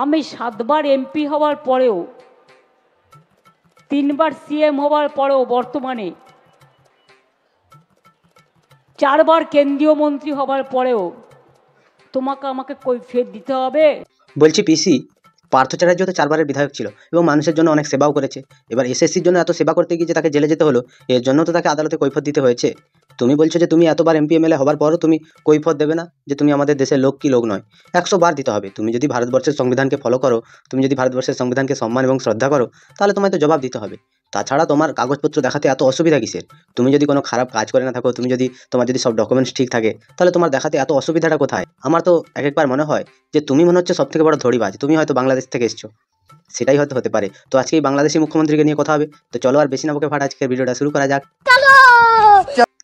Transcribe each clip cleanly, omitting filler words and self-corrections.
আমি 7 বার এমপি হওয়ার পরেও, 3 বার সিএম হওয়ার পরেও, বর্তমানে 4 বার কেন্দ্রীয় মন্ত্রী হওয়ার পরেও তোমাকে আমাকে কৈফিয়ত দিতে হবে? বলছি পিসি, পার্থ চ্যাটার্জি তো 4 বারের বিধায়ক ছিল এবং মানুষের জন্য অনেক সেবাও করেছে। এবার এসএসসির জন্য এত সেবা করতে গিয়ে যে তাকে জেলে যেতে হলো, এর জন্য তো তাকে আদালতে কৈফিয়ত দিতে হয়েছে। তুমি বলছো যে তুমি এতবার এমপি এমএলএ হবার পরও তুমি কৈফিয়ত দেবে না, যে তুমি আমাদের দেশের লোক কি লোক নয়? 100 বার দিতে হবে। তুমি যদি ভারতবর্ষের সংবিধানকে ফলো করো, তুমি যদি ভারতবর্ষের সংবিধানকে সম্মান এবং শ্রদ্ধা করো, তাহলে তোমায় তো জবাব দিতে হবে। তাছাড়া তোমার কাগজপত্র দেখাতে এত অসুবিধা কিসের? তুমি যদি কোনো খারাপ কাজ করে না থাকো, তোমার যদি সব ডকুমেন্টস ঠিক থাকে, তাহলে তোমার দেখাতে এত অসুবিধাটা কোথায়? আমার তো একবার মনে হয় যে তুমি মনে হচ্ছে সবথেকে বড় ধড়িবাজ। তুমি হয়তো বাংলাদেশ থেকে এসছো, সেটাই হয়তো হতে পারে। তো আজকে এই বাংলাদেশি মুখ্যমন্ত্রীকে নিয়ে কথা হবে। তো চলো আর বেশি না বকে ফাট, আজকের ভিডিওটা শুরু করা যাক।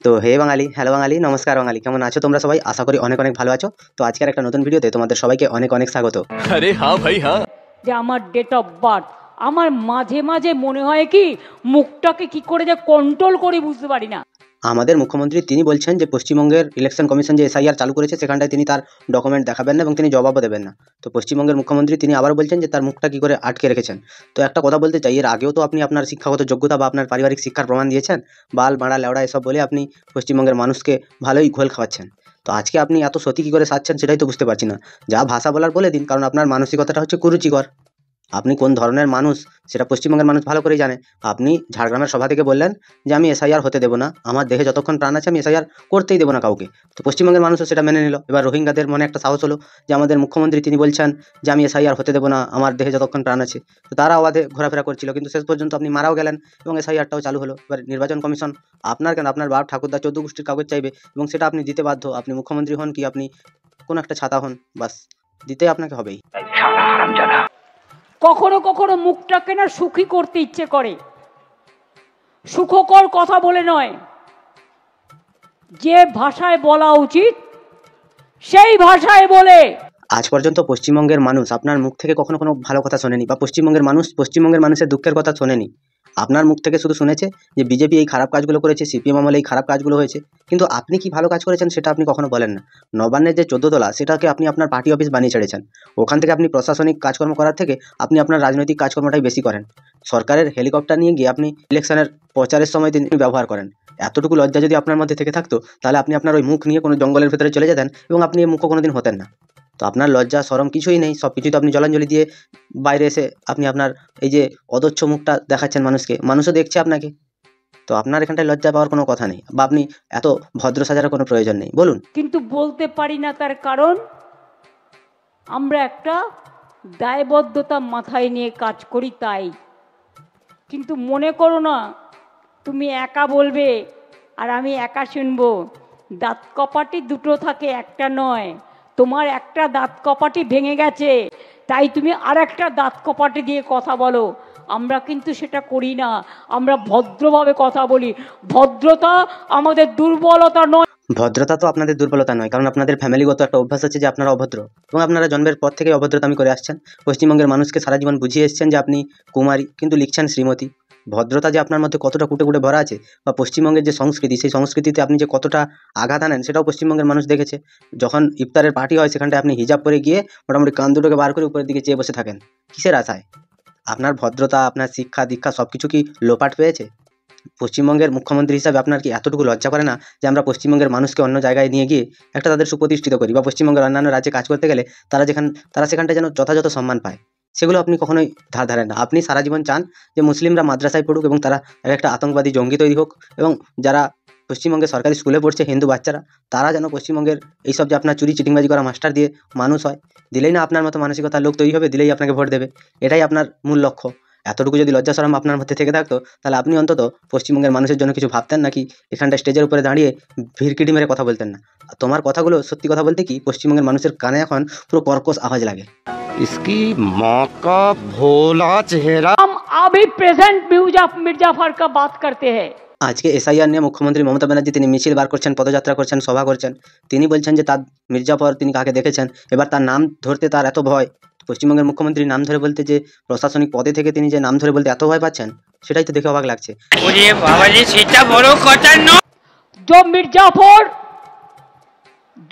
তো হে বাঙালি, হ্যালো বাঙালি, নমস্কার বাঙালি, কেমন আছো তোমরা সবাই? আশা করি অনেক অনেক ভালো আছো। তো আজকের একটা নতুন ভিডিওতে তোমাদের সবাইকে অনেক অনেক স্বাগত। আরে হ্যাঁ ভাই হ্যাঁ। যে আমার ডেট অফ বার্থ, আমার মাঝে মাঝে মনে হয় কি মুখটাকে কি করে যে কন্ট্রোল করি বুঝতে পারি না। আমাদের মুখ্যমন্ত্রী তিনি বলছেন যে পশ্চিমবঙ্গের ইলেকশন কমিশন যে এসআইআর চালু করেছে, সেখানটায় তিনি তার ডকুমেন্ট দেখাবেন না এবং তিনি জবাবও দেবেন না। তো পশ্চিমবঙ্গের মুখ্যমন্ত্রী তিনি আবার বলছেন যে তার মুখটা কি করে আটকে রেখেছেন। তো একটা কথা বলতে চাই, এর আগেও তো আপনি আপনার শিক্ষাগত যোগ্যতা বা আপনার পারিবারিক শিক্ষার প্রমাণ দিয়েছেন। বাল মারা লেওড়া এসব বলে আপনি পশ্চিমবঙ্গের মানুষকে ভালোই ঘোল খাওয়াচ্ছেন। তো আজকে আপনি এত সতী কি করে সাজছেন সেটাই তো বুঝতে পারছি না। যা ভাষা বলার বলে দিন, কারণ আপনার মানসিকতাটা হচ্ছে কুরুচিকর। আপনি কোন ধরনের মানুষ সেটা পশ্চিমবঙ্গের মানুষ ভালো করেই জানে। আপনি ঝাড়গ্রামের সভা থেকে বললেন যে আমি এসআইআর হতে দেবো না, আমার দেহে যতক্ষণ প্রাণ আছে আমি এসআইআর করতেই দেবো না কাউকে। তো পশ্চিমবঙ্গের মানুষও সেটা মেনে নিল। এবার রোহিঙ্গাদের মনে একটা সাহস হলো যে আমাদের মুখ্যমন্ত্রী তিনি বলছেন যে আমি এসআইআর হতে দেবো না, আমার দেহে যতক্ষণ প্রাণ আছে। তো তারা অবাধে ঘোরাফেরা করছিল, কিন্তু শেষ পর্যন্ত আপনি মারাও গেলেন এবং এসআইআরটাও চালু হলো। এবার নির্বাচন কমিশন আপনার কেন, আপনার বাপ ঠাকুরদা 14 গোষ্ঠীর কাগজ চাইবে এবং সেটা আপনি দিতে বাধ্য। আপনি মুখ্যমন্ত্রী হন কি আপনি কোনো একটা ছাতা হন, বাস দিতে আপনাকে হবেই। কখনো কখনো মুখটাকে না সুখী করতে ইচ্ছে করে, সুখকর কথা বলে নয়, যে ভাষায় বলা উচিত সেই ভাষায় বলে। আজ পর্যন্ত পশ্চিমবঙ্গের মানুষ আপনার মুখ থেকে কখনো কোনো ভালো কথা শোনেনি, বা পশ্চিমবঙ্গের মানুষ পশ্চিমবঙ্গের মানুষের দুঃখের কথা শোনেনি। আপনার মুখ থেকে শুধু শুনেছে যে বিজেপি এই খারাপ কাজগুলো করেছে, সিপিএম আমলে এই খারাপ কাজগুলো হয়েছে, কিন্তু আপনি কি ভালো কাজ করেছেন সেটা আপনি কখনো বলেন না। নবান্নের যে 14 তলা সেটাকে আপনি আপনার পার্টি অফিস বানিয়ে ছেড়েছেন। ওখান থেকে আপনি প্রশাসনিক কাজকর্ম করার থেকে আপনি আপনার রাজনৈতিক কাজকর্মটাই বেশি করেন। সরকারের হেলিকপ্টার নিয়ে গিয়ে আপনি ইলেকশনের প্রচারের সময় তিনি ব্যবহার করেন। এতটুকু লজ্জা যদি আপনার মধ্যে থেকে থাকতো, তাহলে আপনি আপনার ওই মুখ নিয়ে কোনো জঙ্গলের ভেতরে চলে যেতেন এবং আপনি এই মুখও কোনোদিন হতেন না। তো আপনার লজ্জা শরম কিছুই নেই, সব কিছুই তো আপনি জলাঞ্জলি দিয়ে বাইরে এসে আপনি আপনার এই যে অদচ্ছ মুখটা দেখাচ্ছেন মানুষকে, মানুষও দেখছে আপনাকে। তো আপনার এখানটায় লজ্জা পাওয়ার কোনো কথা নেই, বা আপনি এত ভদ্র সাজার কোনো প্রয়োজন নেই, বলুন। কিন্তু বলতে পারি না, তার কারণ আমরা একটা দায়বদ্ধতা মাথায় নিয়ে কাজ করি, তাই। কিন্তু মনে করো না তুমি একা বলবে আর আমি একা শুনবো। দাঁত কপাটি দুটো থাকে, একটা নয়। তোমার একটা দাঁত কপাটি ভেঙে গেছে, তাই তুমি আর একটা দাঁত কপাটি দিয়ে কথা বলো। আমরা কিন্তু সেটা করি না, আমরা ভদ্রভাবে কথা বলি। ভদ্রতা আমাদের দুর্বলতা নয়। ভদ্রতা তো আপনাদের দুর্বলতা নয়, কারণ আপনাদের ফ্যামিলিগত একটা অভ্যাস আছে যে আপনারা অভদ্র, এবং আপনারা জন্মের পর থেকে অভদ্রতামি করে আসছেন। পশ্চিমবঙ্গের মানুষকে সারা জীবন বুঝিয়ে এসেছেন যে আপনি কুমারী, কিন্তু লিখছেন শ্রীমতী। ভদ্রতা যে আপনার মধ্যে কতটা কুটে কুটে ভরা আছে, বা পশ্চিমবঙ্গের যে সংস্কৃতি, সেই সংস্কৃতিতে আপনি যে কতটা আঘাত আনেন সেটাও পশ্চিমবঙ্গের মানুষ দেখেছে। যখন ইফতারের পার্টি হয় সেখানটায় আপনি হিজাব পরে গিয়ে মোটামুটি কান দুটোকে বার করে উপরের দিকে চেয়ে বসে থাকেন। কিসের আশায়? আপনার ভদ্রতা, আপনার শিক্ষা দীক্ষা সব কিছু কি লোপাট পেয়েছে? পশ্চিমবঙ্গের মুখ্যমন্ত্রী হিসাবে আপনার কি এতটুকু লজ্জা করে না যে আমরা পশ্চিমবঙ্গের মানুষকে অন্য জায়গায় নিয়ে গিয়ে একটা তাদের সুপ্রতিষ্ঠিত করি, বা পশ্চিমবঙ্গের অন্যান্য রাজ্যে কাজ করতে গেলে তারা সেখানটা যেন যথাযথ সম্মান পায়? সেগুলো আপনি কখনোই ধার ধারেন না। আপনি সারা জীবন চান যে মুসলিমরা মাদ্রাসায় পড়ুক এবং তারা একটা আতঙ্কবাদী জঙ্গি তৈরি হোক, এবং যারা পশ্চিমবঙ্গে সরকারি স্কুলে পড়ছে হিন্দু বাচ্চারা, তারা যেন পশ্চিমবঙ্গের এইসব যে আপনার চুরি চিটিংবাজি করা মাস্টার দিয়ে মানুষ হয়। দিলেই না আপনার মতো মানসিকতার লোক তৈরি হবে, দিলেই আপনাকে ভোট দেবে। এটাই আপনার মূল লক্ষ্য। এতটুকু যদি লজ্জা শরম আপনার মধ্যে থেকে থাকতো, তাহলে আপনি অন্তত পশ্চিমবঙ্গের মানুষের জন্য কিছু ভাবতেন নাকি এখানটা স্টেজের উপরে দাঁড়িয়ে ভিড়কিটি মেরে কথা বলতেন না। তোমার কথাগুলো সত্যি কথা বলতে কি পশ্চিমবঙ্গের মানুষের কানে এখন পুরো কর্কশ আওয়াজ লাগে। इसकी माँ का भोला चेहरा। हम अभी प्रेजेंट मिर्जाफर का बात करते हैं। আজকে এসআইআর নিয়ে মুখ্যমন্ত্রী মমতা ব্যানার্জি তিনি মিছিল বার করছেন, পদযাত্রা করছেন, সভা করছেন। তিনি বলছেন যে তার মির্জাফর তিনি কাকে দেখেছেন। এবার তার নাম ধরতে তার এত ভয়, পশ্চিমবঙ্গের মুখ্যমন্ত্রী নাম ধরে বলতে, যে প্রশাসনিক পদে থেকে তিনি যে নাম ধরে বলতে এত ভয় পাচ্ছেন, সেটাই তো দেখে অবাক লাগছে। जो मिर्जाफर,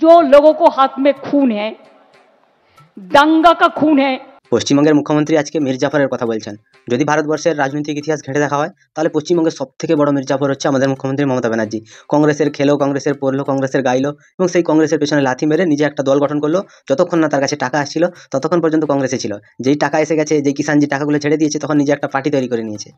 जो लोगों को हाथ में खून है, दंगा का खून है। পশ্চিমবঙ্গের মুখ্যমন্ত্রী আজকে মির্জাফরের কথা বলছেন। যদি ভারতবর্ষের রাজনৈতিক ইতিহাস ঘেঁটে দেখা হয় তাহলে পশ্চিমবঙ্গের সবথেকে বড় মির্জাফর হচ্ছে আমাদের মুখ্যমন্ত্রী মমতা ব্যানার্জি। কংগ্রেসের খেলো, কংগ্রেসের পড়লো, কংগ্রেসের গাইলো এবং সেই কংগ্রেসের পেছনে লাথি মেরে নিজে একটা দল গঠন করলো। যতক্ষণ না তার কাছে টাকা আসছিল ততক্ষণ পর্যন্ত কংগ্রেসে ছিল। যেই টাকা এসে গেছে, যেই কিষাণজি টাকাগুলো ছেড়ে দিয়েছে, তখন নিজে একটা পার্টি তৈরি করে নিয়েছে।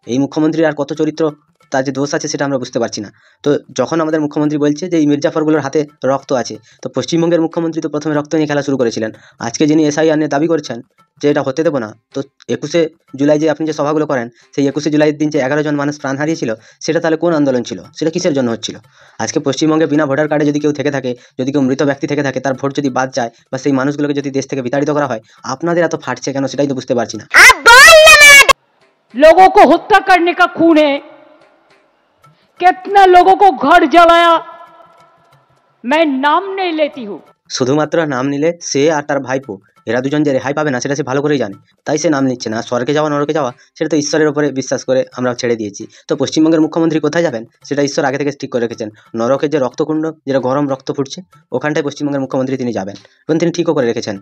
এই মুখ্যমন্ত্রীর আর কত চরিত্র, তার যে দোষ আছে সেটা আমরা বুঝতে পারছি না। তো যখন আমাদের মুখ্যমন্ত্রী বলছে যে এই মির্জাফরগুলোর হাতে রক্ত আছে, তো পশ্চিমবঙ্গের মুখ্যমন্ত্রী তো প্রথমে রক্ত নিয়ে খেলা শুরু করেছিলেন। আজকে যিনি এসআইআর নিয়ে দাবি করছেন যে এটা হতে দেবো না, তো 21শে জুলাই যে আপনি যে সভাগুলো করেন, সেই 21শে জুলাইয়ের দিন যে 11 জন মানুষ প্রাণ হারিয়েছিল, সেটা তাহলে কোন আন্দোলন ছিল? সেটা কিসের জন্য হচ্ছিল? আজকে পশ্চিমবঙ্গে বিনা ভোটার কার্ডে যদি কেউ থেকে থাকে, যদি কেউ মৃত ব্যক্তি থেকে থাকে, তার ভোট যদি বাদ যায় বা সেই মানুষগুলোকে যদি দেশ থেকে বিতাড়িত করা হয়, আপনাদের এত ফাটছে কেন সেটাই তো বুঝতে পারছি না। लोगों को हत्या करने का खून है, कितने लोगों को घर जलाया, मैं नाम नहीं लेती हूं। শুধুমাত্র নাম নিলে সে আর তার ভাইপো এরা দুজন যে রেহাই পাবে না সেটা সে ভালো করেই জানে, তাই সে নাম নিচ্ছে না। স্বর্গে যাওয়া নরকে যাওয়া সেটা তো ঈশ্বরের উপরে বিশ্বাস করে আমরা ছেড়ে দিয়েছি। তো পশ্চিমবঙ্গের মুখ্যমন্ত্রী কোথায় যাবেন সেটা ঈশ্বর আগে থেকে ঠিক করে রেখেছেন। নরকের যে রক্তকুণ্ড, যেটা গরম রক্ত ফুটছে, ওখানটায় পশ্চিমবঙ্গের মুখ্যমন্ত্রী তিনি যাবেন এবং তিনি ঠিকও করে রেখেছেন।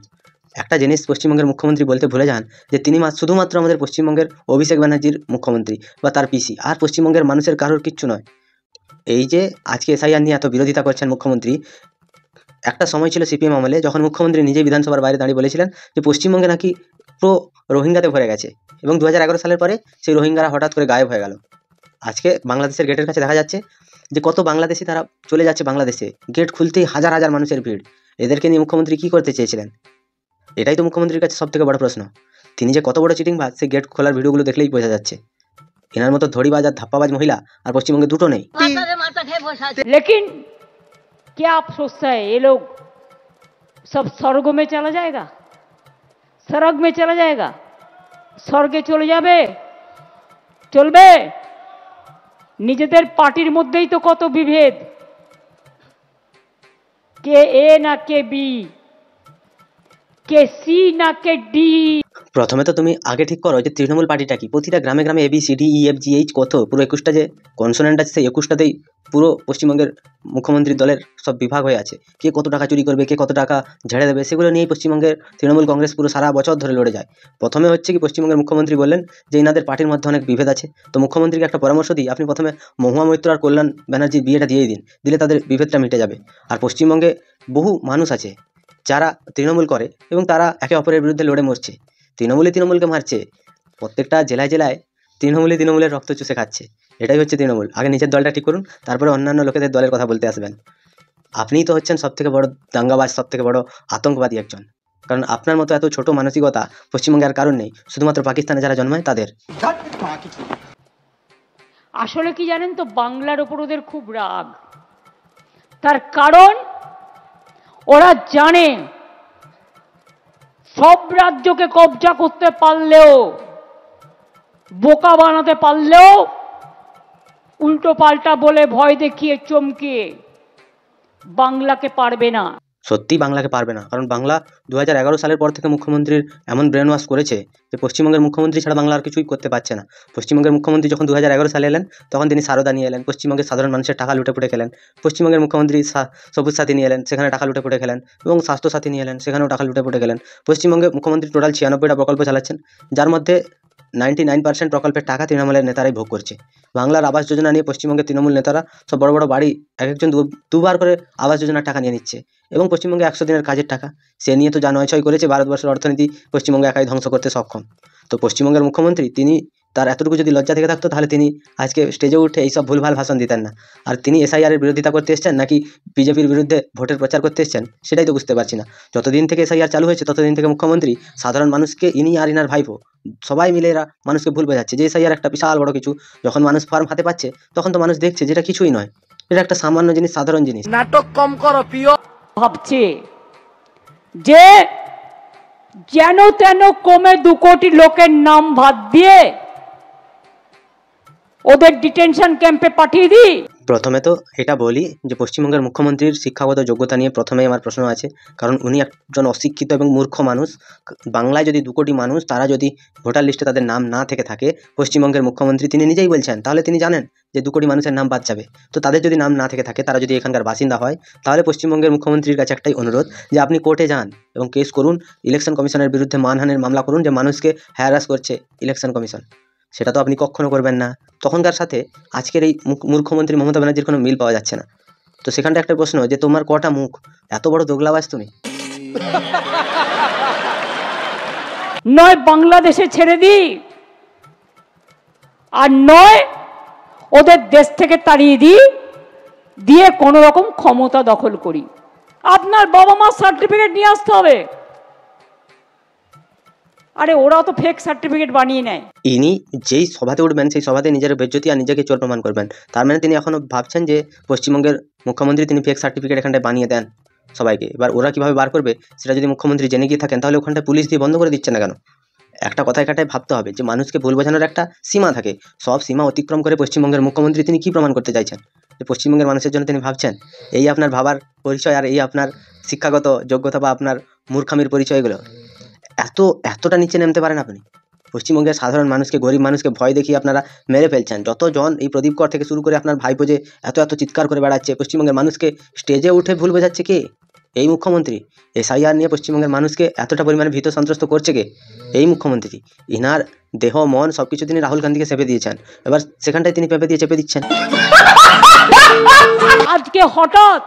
একটা জিনিস পশ্চিমবঙ্গের মুখ্যমন্ত্রী বলতে ভুলে যান যে তিনি শুধুমাত্র আমাদের পশ্চিমবঙ্গের অভিষেক ব্যানার্জির মুখ্যমন্ত্রী বা তার পিসি, আর পশ্চিমবঙ্গের মানুষের কারোর কিচ্ছু নয়। এই যে আজকে এসআইআর নিয়ে এত বিরোধিতা করছেন মুখ্যমন্ত্রী, একটা সময় ছিল সিপিএম আমলে যখন মুখ্যমন্ত্রী নিজেই বিধানসভার বাইরে দাঁড়িয়ে বলেছিলেন যে পশ্চিমবঙ্গে নাকি পুরো রোহিঙ্গাতে ভরে গেছে, এবং 2011 সালের পরে সেই রোহিঙ্গারা হঠাৎ করে গায়েব হয়ে গেল। আজকে বাংলাদেশের গেটের কাছে দেখা যাচ্ছে যে কত বাংলাদেশি তারা চলে যাচ্ছে বাংলাদেশে, গেট খুলতেই হাজার হাজার মানুষের ভিড়। এদেরকে নিয়ে মুখ্যমন্ত্রী কী করতে চেয়েছিলেন? এটাই তো মুখ্যমন্ত্রীর কাছে সবথেকে বড় প্রশ্ন। তিনি যে কত বড় চিটিংবাজ সেই গেট খোলার ভিডিওগুলো দেখলেই বোঝা যাচ্ছে। এনার মতো ধড়িবাজ আর ধাপ্পাবাজ মহিলা আর পশ্চিমবঙ্গে দুটো নেই। लेकिन क्या आप सोचते हैं ये लोग सब स्वर्ग में चला जाएगा, स्वर्ग में चला जाएगा, স্বর্গে চলে যাবে? চলবে? নিজেদের পার্টির মধ্যেই তো কত বিভেদ, কে এ না কে বি, কে সি না কে ডি। প্রথমে তো তুমি আগে ঠিক করো যে তৃণমূল পার্টিটা কি। প্রতিটা গ্রামে গ্রামে ABCDEFGH কত পুরো 21টা যে কনসোনেন্ট আছে সেই 21টাতেই পুরো পশ্চিমবঙ্গের মুখ্যমন্ত্রী দলের সব বিভাগ হয়ে আছে। কে কত টাকা চুরি করবে, কে কত টাকা ঝেড়ে দেবে, সেগুলো নিয়েই পশ্চিমবঙ্গের তৃণমূল কংগ্রেস পুরো সারা বছর ধরে লড়ে যায়। প্রথমে হচ্ছে কি পশ্চিমবঙ্গের মুখ্যমন্ত্রী বললেন যে এনাদের পার্টির মধ্যে অনেক বিভেদ আছে। তো মুখ্যমন্ত্রীকে একটা পরামর্শ দিই, আপনি প্রথমে মহুয়া মৈত্র আর কল্যাণ ব্যানার্জির বিয়েটা দিয়ে দিন, দিলে তাদের বিভেদটা মিটে যাবে। আর পশ্চিমবঙ্গে বহু মানুষ আছে যারা তৃণমূল করে এবং তারা একে অপরের বিরুদ্ধে লড়ে মরছে। তৃণমূলকে মারছে, প্রত্যেকটা জেলায় জেলায় তৃণমূলের রক্ত চুষে খাচ্ছে। এটাই হচ্ছে তৃণমূল। আগে নিজের দলটা ঠিক করুন, তারপরে অন্যান্য লোকেদের দলের কথা বলতে আসবেন। আপনিই তো হচ্ছেন সবথেকে বড় দাঙ্গাবাজ, সবথেকে বড় আতঙ্কবাদী একজন, কারণ আপনার মতো এত ছোট মানসিকতা পশ্চিমবঙ্গে আর কারণ নেই, শুধুমাত্র পাকিস্তানে যারা জন্মায় তাদের। আসলে কি জানেন তো, বাংলার ওপর ওদের খুব রাগ। তার কারণ ওরা জানে সব রাজ্যকে কবজা করতে পারলেও, বোকা বানাতে পারলেও, উল্টো পাল্টা বলে ভয় দেখিয়ে চমকিয়ে বাংলাকে পারবে না। সত্যি বাংলাকে পারবে না, কারণ বাংলা 2011 সালের পর থেকে মুখ্যমন্ত্রীর এমন ব্রেন ওয়াশ করেছে যে পশ্চিমবঙ্গের মুখ্যমন্ত্রী ছাড়া বাংলা আর কিছুই করতে পারছে না। পশ্চিমবঙ্গের মুখ্যমন্ত্রী যখন 2011 সালে এলেন তখন তিনি সারদা নিয়ে এলেন, পশ্চিমবঙ্গের সাধারণ মানুষের টাকা লুটে পুটে খেলেন। পশ্চিমবঙ্গের মুখ্যমন্ত্রী সবুজ সাথী নিয়ে এলেন, সেখানে টাকা লুটে পুটে খেলেন, এবং স্বাস্থ্য সাথী নিয়ে এলেন, সেখানেও টাকা লুটে পুটে খেলেন। পশ্চিমবঙ্গের মুখ্যমন্ত্রী টোটাল 96টা প্রকল্প চালাচ্ছেন, যার মধ্যে 99% প্রকল্পের টাকা তৃণমূলের নেতারাই ভোগ করছে। বাংলার আবাস যোজনা নিয়ে পশ্চিমবঙ্গের তৃণমূল নেতারা সব বড় বড় বাড়ি এক একজন দুবার করে আবাস যোজনার টাকা নিয়ে নিচ্ছে, এবং পশ্চিমবঙ্গে 100 দিনের কাজের টাকা সে নিয়ে তো যা নয়ছয় করেছে, ভারতবর্ষের অর্থনীতি পশ্চিমবঙ্গে একাই ধ্বংস করতে সক্ষম। তো পশ্চিমবঙ্গের মুখ্যমন্ত্রী তিনি তার এতটুকু যদি লজ্জা থেকে থাকতো তাহলে তিনি আজকে স্টেজে উঠে এইসব ভুলভাল ভাষণ দিতেন না। আর তিনি এসআইআর এর বিরোধিতা করতে এসছেন নাকি বিজেপির বিরুদ্ধে ভোটের প্রচার করতে এসছেন সেটাই তো বুঝতে পারছি না। যতদিন থেকে এসআইআর চালু হয়েছে ততদিন থেকে মুখ্যমন্ত্রী সাধারণ মানুষকে, ইনি আর ইনার ভাইপো সবাই মিলে এরা মানুষকে ভুল বোঝাচ্ছে যে এসআইআর একটা বিশাল বড় কিছু। যখন মানুষ ফর্ম হাতে পাচ্ছে তখন তো মানুষ দেখছে যেটা কিছুই নয়, এটা একটা সামান্য জিনিস, সাধারণ জিনিস। নাটক কম করো প্রিয়। ভাবছে যে যেন তেন কমে 2 কোটি লোকের নাম ভাত দিয়ে ওদের ডিটেনশন ক্যাম্পে পাঠিয়ে দিই। প্রথমে তো এটা বলি যে পশ্চিমবঙ্গের মুখ্যমন্ত্রীর শিক্ষাগত যোগ্যতা নিয়ে প্রথমেই আমার প্রশ্ন আছে, কারণ উনি একজন অশিক্ষিত এবং মূর্খ মানুষ। বাংলায় যদি 2 কোটি মানুষ তারা যদি ভোটার লিস্টে তাদের নাম না থেকে থাকে, পশ্চিমবঙ্গের মুখ্যমন্ত্রী তিনি নিজেই বলছেন, তাহলে তিনি জানেন যে 2 কোটি মানুষের নাম বাদ যাবে। তো তাদের যদি নাম না থেকে থাকে, তারা যদি এখানকার বাসিন্দা হয়, তাহলে পশ্চিমবঙ্গের মুখ্যমন্ত্রীর কাছে একটাই অনুরোধ যে আপনি কোর্টে যান এবং কেস করুন, ইলেকশন কমিশনের বিরুদ্ধে মানহানির মামলা করুন যে মানুষকে হ্যারাস করছে ইলেকশন কমিশন। সেটা তো আপনি কখনো করবেন না। তখনকার সাথে আজকের এই মুখ্যমন্ত্রী মমতা ব্যানার্জির কোনো মিল পাওয়া যাচ্ছে না। তো সেখানটা একটা প্রশ্ন যে তোমার কটা মুখ, এত বড় দোগলাবাজ তুমি? নয় বাংলাদেশে ছেড়ে দিই, আর নয় ওদের দেশ থেকে তাড়িয়ে দিই, দিয়ে কোনো রকম ক্ষমতা দখল করি। আপনার বাবা মার সার্টিফিকেট নিয়ে আসতে হবে। আরে ওরা তো ফেক সার্টিফিকেট বানিয়ে নেয়। ইনি যেই সভাতে উঠবেন সেই সভাতে নিজের বেজ্জতি আর নিজেকে চোর প্রমাণ করবেন। তার মানে তিনি এখনো ভাবছেন যে পশ্চিমবঙ্গের মুখ্যমন্ত্রী তিনি ফেক সার্টিফিকেট এখানটায় বানিয়ে দেন সবাইকে। এবার ওরা কিভাবে বার করবে সেটা যদি মুখ্যমন্ত্রী জেনে গিয়ে থাকেন, তাহলে ওখানটায় পুলিশ দিয়ে বন্ধ করে দিচ্ছে না কেন? একটা কথা এখানটায় ভাবতে হবে যে মানুষকে ভুল বোঝানোর একটা সীমা থাকে। সব সীমা অতিক্রম করে পশ্চিমবঙ্গের মুখ্যমন্ত্রী তিনি কি প্রমাণ করতে চাইছেন? যে পশ্চিমবঙ্গের মানুষের জন্য তিনি ভাবছেন। এই আপনার ভাবার পরিচয়, আর এই আপনার শিক্ষাগত যোগ্যতা বা আপনার মূর্খামির পরিচয়গুলো। এতটা নিচে নামতে পারেন আপনি? পশ্চিমবঙ্গের সাধারণ মানুষকে, গরিব মানুষকে ভয় দেখিয়ে আপনারা মেরে ফেলছেন। যতজন এই প্রদীপ কর থেকে শুরু করে আপনার ভাইপো যে এত চিৎকার করে বেড়াচ্ছে, পশ্চিমবঙ্গের মানুষকে স্টেজে উঠে ভুল বোঝাচ্ছে কে? এই মুখ্যমন্ত্রী। এসআইআর নিয়ে পশ্চিমবঙ্গের মানুষকে এতটা পরিমাণে ভীত সন্ত্রস্ত করছে কে? এই মুখ্যমন্ত্রী। ইনার দেহ মন সব কিছু তিনি রাহুল গান্ধীকে চেপে দিয়েছেন, এবার সেখানটায় তিনি চেপে দিচ্ছেন। আজকে হঠাৎ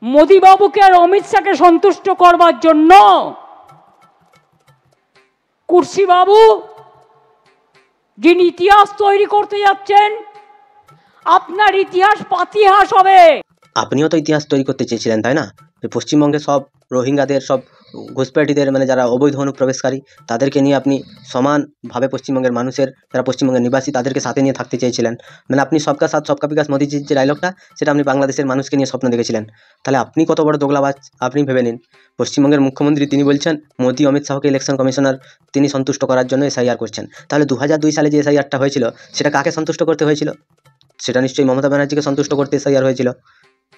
মোদি বাবুকে আর অমিত শাহকে সন্তুষ্ট করবার জন্য কুর্সি বাবু যিনি ইতিহাস তৈরি করতে যাচ্ছেন, আপনার ইতিহাস পাতিহাস হবে। আপনিও তো ইতিহাস তৈরি করতে চেয়েছিলেন, তাই না? যে পশ্চিমবঙ্গে সব রোহিঙ্গাদের, সব ঘুষপেটিদের, মানে যারা অবৈধ অনুপ্রবেশকারী, তাদেরকে নিয়ে আপনি সমানভাবে পশ্চিমবঙ্গের মানুষের, যারা পশ্চিমবঙ্গের নিবাসী, তাদেরকে সাথে নিয়ে থাকতে চেয়েছিলেন। মানে আপনি সবকা সাথ সবকা বিকাশ মোদিজির যে ডায়লগটা, সেটা আপনি বাংলাদেশের মানুষকে নিয়ে স্বপ্ন দেখেছিলেন। তাহলে আপনি কত বড় দোগলাবাজ আপনি ভেবে নিন। পশ্চিমবঙ্গের মুখ্যমন্ত্রী তিনি বলছেন মোদি অমিত শাহকে ইলেকশন কমিশনার তিনি সন্তুষ্ট করার জন্য এসআইআর করছেন। তাহলে 2002 সালে যে এসআইআরটা হয়েছিল সেটা কাকে সন্তুষ্ট করতে হয়েছিল? সেটা নিশ্চয়ই মমতা ব্যানার্জিকে সন্তুষ্ট করতে এসআইআর হয়েছিল।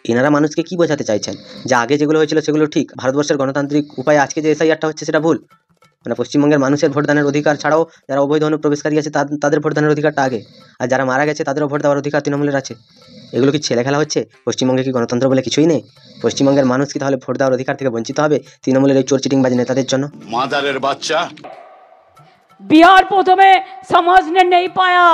এনারা মানুষকে কি বোঝাতে চাইছেন? যে আগে যেগুলো হয়েছিল সেগুলো ঠিক, ভারতবর্ষের গণতান্ত্রিক উপায়ে আজকে যে এসআইআরটা হচ্ছে সেটা ভুল। মানে পশ্চিমবঙ্গের মানুষের ভোটদানের অধিকার ছাড়াও যারা অবৈধ অনুপ্রবেশকারী আছে তাদের ভোটদানের অধিকারটা আগে, আর যারা মারা গেছে তাদেরও ভোট দেওয়ার অধিকার তৃণমূলের আছে। এগুলো কি ছেলে খেলা হচ্ছে? পশ্চিমবঙ্গে কি গণতন্ত্র বলে কিছুই নেই? পশ্চিমবঙ্গের মানুষ কি তাহলে ভোট দেওয়ার অধিকার থেকে বঞ্চিত হবে তৃণমূলের এই চোর চিটিংবাজ নেতাদের জন্য? मादरेर बच्चा बिहार प्रथमे समझने नहीं पाया,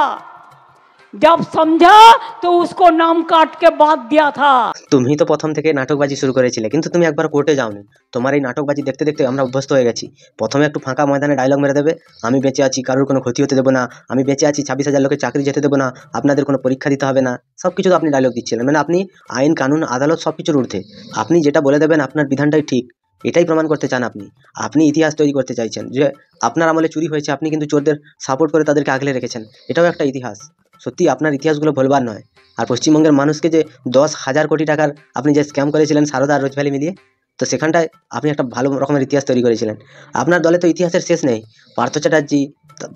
जब समझा तो उसको नाम काट के बात दिया था। তুমি তো প্রথম থেকে নাটকবাজি শুরু করেছিলে, কিন্তু তুমি একবার কোর্টে যাওনি। তোমার এই নাটকবাজি দেখতে দেখতে আমরা অভ্যস্ত হয়ে গেছি। প্রথমে একটু ফাঁকা ময়দানে ডায়লগ মেরে দেবে, আমি বেঁচে আছি, কারোর কোনো ক্ষতি হতে দেবো না, আমি বেঁচে আছি, 26,000 লোকের চাকরি যেতে দেবো না, আপনাদের কোনো পরীক্ষা দিতে হবে না, সব কিছু তো আপনি ডায়লগ দিচ্ছিলেন। মানে আপনি আইন কানুন আদালত সব কিছুর ঊর্ধ্বে। আপনি যেটা বলে দেবেন আপনার বিধানটাই ঠিক, এটাই প্রমাণ করতে চান আপনি। আপনি ইতিহাস তৈরি করতে চাইছেন যে আপনার আমলে চুরি হয়েছে, আপনি কিন্তু চোরদের সাপোর্ট করে তাদেরকে আগলে রেখেছেন। এটাও একটা ইতিহাস। সত্যি আপনার ইতিহাসগুলো ভুলবার নয়। আর পশ্চিমবঙ্গের মানুষকে যে 10,000 কোটি টাকার আপনি যে স্ক্যাম করেছিলেন সারদা আর রোজ ভ্যালি মিলিয়ে, তো সেখানটায় আপনি একটা ভালো রকমের ইতিহাস তৈরি করেছিলেন। আপনার দলে তো ইতিহাসের শেষ নেই। পার্থ চ্যাটার্জি,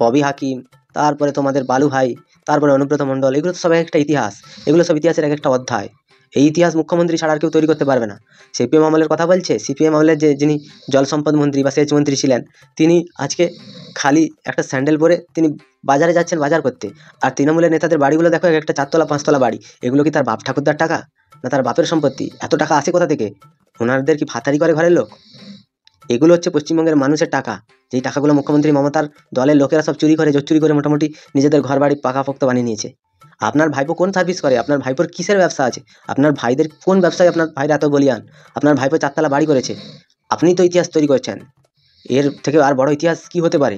ববি হাকিম, তারপরে তোমাদের বালু ভাই, তারপরে অনুব্রত মণ্ডল, এগুলো তো সব একটা ইতিহাস। এগুলো সব ইতিহাসের এক একটা অধ্যায়। এই ইতিহাস মুখ্যমন্ত্রী ছাড়া আর কেউ তৈরি করতে পারবে না। সিপিএম আমলের কথা বলছে, সিপিএম আমলের যিনি জল সম্পদ মন্ত্রী বা সেচ মন্ত্রী ছিলেন, তিনি আজকে খালি একটা স্যান্ডেল পরে তিনি বাজারে যাচ্ছেন বাজার করতে। আর তৃণমূলের নেতাদের বাড়িগুলো দেখো, একটা 4তলা 5তলা বাড়ি। এগুলো কি তার বাপ ঠাকুরদার টাকা, না তার বাপের সম্পত্তি? এত টাকা আসে কোথা থেকে? ওনাদের কি ভাতারি করে ঘরের লোক? এগুলো হচ্ছে পশ্চিমবঙ্গের মানুষের টাকা, যেই টাকাগুলো মুখ্যমন্ত্রী মমতার দলের লোকেরা সব চুরি করে মোটামুটি নিজেদের ঘর বাড়ি পাকাপোক্ত বানিয়ে নিয়েছে। আপনার ভাইপো কোন সার্ভিস করে? আপনার ভাইপোর কিসের ব্যবসা আছে? আপনার ভাইদের কোন ব্যবসায় আপনার ভাইরা এত বলিয়ান? আপনার ভাইপো 4তলা বাড়ি করেছে। আপনি তো ইতিহাস তৈরি করছেন। এর থেকে আর বড় ইতিহাস কি হতে পারে?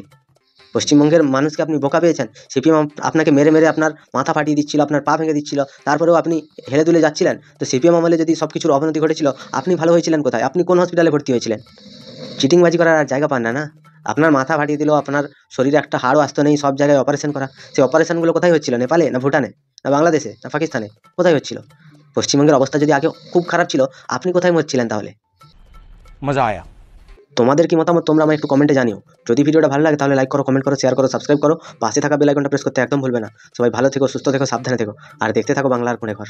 পশ্চিমবঙ্গের মানুষকে আপনি বোকা পেয়েছেন। সিপিএম আপনাকে মেরে মেরে আপনার মাথা ফাটিয়ে দিচ্ছিল, আপনার পা ভেঙে দিচ্ছিল, তারপরেও আপনি হেলে দুলে যাচ্ছিলেন। তো সিপিএম আমলে যদি সব কিছুর অবনতি ঘটেছিল, আপনি ভালো হয়েছিলেন কোথায়? আপনি কোন হসপিটালে ভর্তি হয়েছিলেন? চিটিংবাজি করার আর জায়গা পান না। আপনার মাথা ফাটিয়ে দিল, আপনার শরীরে একটা হাড়ও আসতো নেই, সব জায়গায় অপারেশন করা। সেই অপারেশনগুলো কোথায় হচ্ছিল? নেপালে, না ভুটানে, না বাংলাদেশে, না পাকিস্তানে? কোথায় হচ্ছিল? পশ্চিমবঙ্গের অবস্থা যদি আগে খুব খারাপ ছিল, আপনি কোথায় মরছিলেন তাহলে? मजा आया। তোমাদের কি মতামত তোমরা আমায় একটু কমেন্টে জানিও। যদি ভিডিওটা ভালো লাগে তাহলে লাইক করো, কমেন্ট করো, শেয়ার করো, সাবস্ক্রাইব করো, পাশে থাকা বেল আইকনটা প্রেস করতে একদম ভুলবে না। সবাই ভালো থেকো, সুস্থ থেকো, সাবধানে থেকো, আর দেখতে থাকো বাংলার কোণে ঘর।